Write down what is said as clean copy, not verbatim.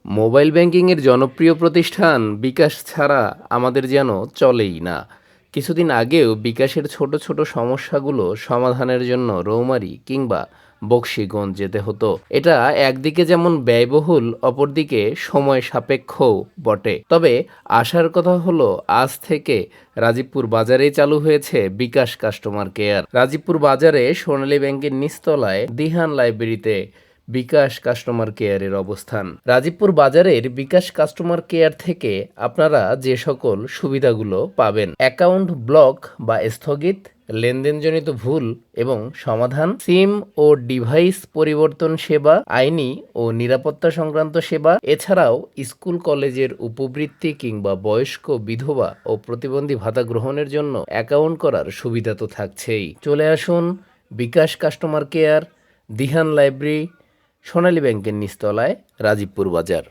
Mobile ব্যাংকিংয়ের জনপ্রিয় প্রতিষ্ঠান বিকাশ ছাড়া আমাদের যেন চলেই না। কিছুদিন আগেও বিকাশের ছোট ছোট সমস্যাগুলো সমাধানের জন্য রৌমারী কিংবা বকশীগঞ্জ যেতে হতো। এটা একদিকে যেমন ব্যয়বহুল, অপরদিকে সময় সাপেক্ষও বটে। তবে আশার কথা হলো, আজ থেকে রাজীবপুর বাজারেই চালু হয়েছে বিকাশ কাস্টমার কেয়ার। রাজীবপুর বাজারে সোনালী ব্যাংকের নিচতলায় দিহান লাইব্রেরিতে বিকাশ কাস্টমার কেয়ারের অবস্থান। রাজীবপুর বাজারের বিকাশ কাস্টমার কেয়ার থেকে আপনারা যে সকল সুবিধাগুলো পাবেন: অ্যাকাউন্ট ব্লক বা স্থগিত, লেনদেনজনিত ভুল এবং সমাধান, সিম ও ডিভাইস পরিবর্তন সেবা, আইনি ও নিরাপত্তা সংক্রান্ত সেবা, এছাড়াও স্কুল কলেজের উপবৃত্তি কিংবা বয়স্ক বিধবা ও প্রতিবন্ধী ভাতা গ্রহণের জন্য অ্যাকাউন্ট করার সুবিধা তো থাকছেই। চলে আসুন বিকাশ কাস্টমার কেয়ার, দিহান লাইব্রেরি, সোনালী ব্যাংকের নিচতলায়, রাজীবপুর বাজার।